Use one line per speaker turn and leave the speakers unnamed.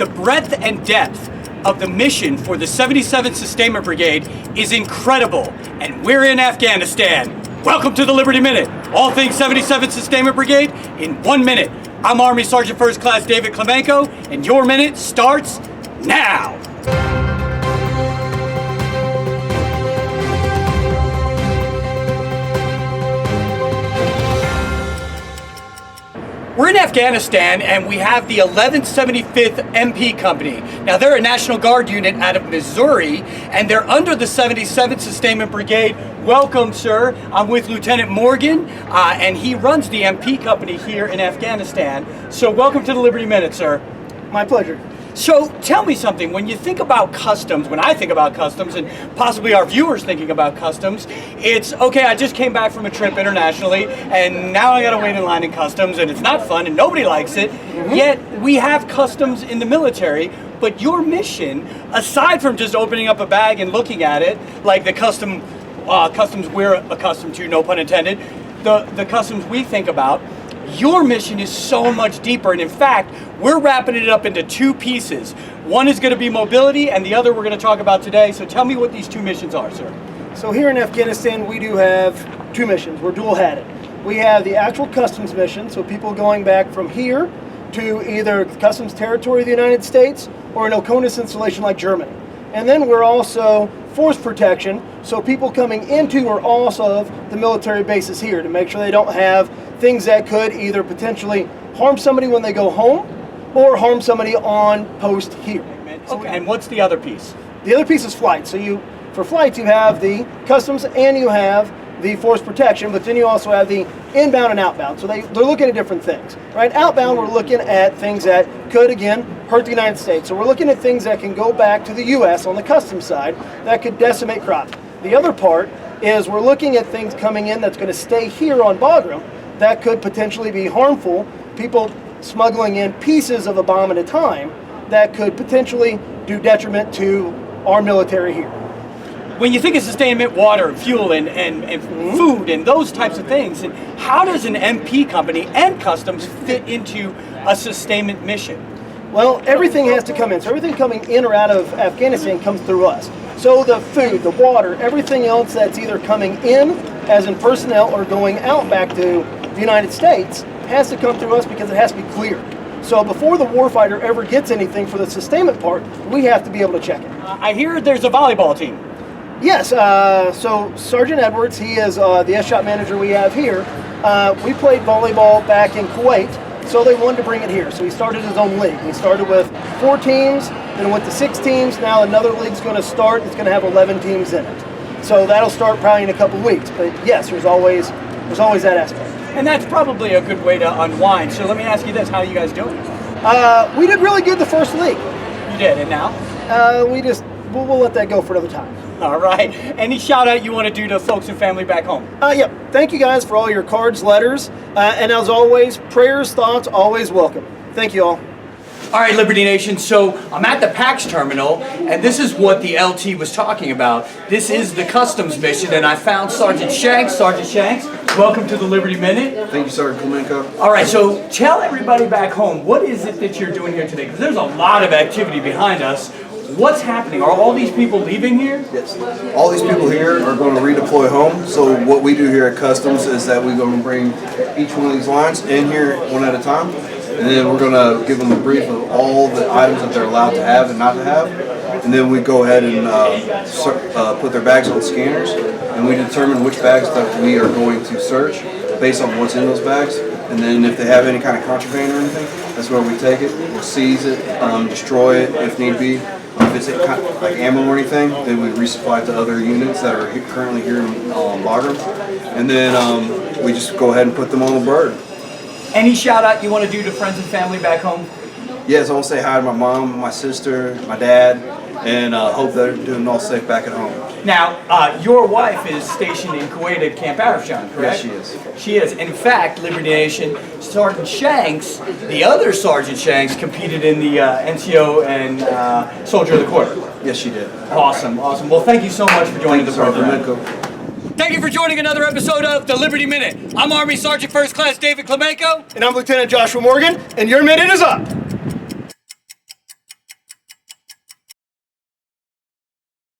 The breadth and depth of the mission for the 77th Sustainment Brigade is incredible, and we're in Afghanistan. Welcome to the Liberty Minute. All things 77th Sustainment Brigade in 1 minute. I'm Army Sergeant First Class David Clemenko, and your minute starts now. We're in Afghanistan, and we have the 11th 75th MP Company. Now, they're a National Guard unit out of Missouri, and they're under the 77th Sustainment Brigade. Welcome, sir. I'm with Lieutenant Morgan, and he runs the MP Company here in Afghanistan. So welcome to the Liberty Minute, sir.
My pleasure.
So tell me something, when you think about customs, when I think about customs, and possibly our viewers thinking about customs, it's, okay, I just came back from a trip internationally, and now I gotta wait in line in customs, and it's not fun, and nobody likes it, yet we have customs in the military, but your mission, aside from just opening up a bag and looking at it, like the customs we're accustomed to, no pun intended, the customs we think about, your mission is so much deeper, and in fact, we're wrapping it up into two pieces. One is going to be mobility, and the other we're going to talk about today. So tell me what these two missions are, sir.
So here in Afghanistan, we do have two missions. We're dual-hatted. We have the actual customs mission, so people going back from here to either customs territory of the United States or an OCONUS installation like Germany. And then we're also force protection, so people coming into or also the military bases here to make sure they don't have things that could either potentially harm somebody when they go home or harm somebody on post here.
Okay, and what's the other piece?
The other piece is flight. So for flights, you have the customs and you have the force protection, but then you also have the inbound and outbound. So they're looking at different things, right? Outbound, we're looking at things that could, again, hurt the United States. So we're looking at things that can go back to the U.S. on the customs side that could decimate crops. The other part is we're looking at things coming in that's going to stay here on Bagram that could potentially be harmful. People smuggling in pieces of a bomb at a time that could potentially do detriment to our military here.
When you think of sustainment, water, fuel, and food, and those types of things, and how does an MP company and customs fit into a sustainment mission?
Well, everything has to come in. So everything coming in or out of Afghanistan comes through us. So the food, the water, everything else that's either coming in as in personnel or going out back to the United States has to come through us because it has to be cleared. So before the warfighter ever gets anything for the sustainment part, we have to be able to check it.
I hear there's a volleyball team.
Yes, so Sergeant Edwards, he is the S-Shot manager we have here. We played volleyball back in Kuwait, so they wanted to bring it here. So he started his own league. He started with 4 teams, then went to 6 teams. Now another league's going to start. It's going to have 11 teams in it. So that'll start probably in a couple weeks. But yes, there's always that aspect.
And that's probably a good way to unwind. So let me ask you this, how are you guys doing?
We did really good the first league.
You did, and now?
We'll let that go for another time.
All right. Any shout out you want to do to folks and family back home?
Yeah. Thank you guys for all your cards, letters, and as always, prayers, thoughts, always welcome. Thank you all.
All right, Liberty Nation, so I'm at the PAX terminal, and this is what the LT was talking about. This is the customs mission, and I found Sergeant Shanks. Sergeant Shanks, welcome to the Liberty Minute.
Thank you, Sergeant Clemenko.
All right, so tell everybody back home, what is it that you're doing here today? Because there's a lot of activity behind us. What's happening? Are all these people leaving here?
Yes. All these people here are going to redeploy home. So what we do here at Customs is that we're going to bring each one of these lines in here one at a time. And then we're going to give them a brief of all the items that they're allowed to have and not to have. And then we go ahead and put their bags on scanners. And we determine which bags that we are going to search based on what's in those bags. And then if they have any kind of contraband or anything, that's where we take it, we'll seize it, destroy it if need be. If it's like ammo or anything, then we resupply it to other units that are currently here in Bagram. And then we just go ahead and put them on the bird.
Any shout out you want to do to friends and family back home?
Yes, I want to say hi to my mom, my sister, my dad, and hope they're doing all safe back at home.
Now, your wife is stationed in Kuwait at Camp Arifjan, correct?
Yes, she is.
She is. In fact, Liberty Nation, Sergeant Shanks, the other Sergeant Shanks, competed in the NCO and Soldier of the Quarter.
Yes, she did.
Awesome, awesome. Well, thank you so much for joining the program.
Clemenko.
Thank you for joining another episode of the Liberty Minute. I'm Army Sergeant First Class David Clemenko.
And I'm Lieutenant Joshua Morgan, and your minute is up.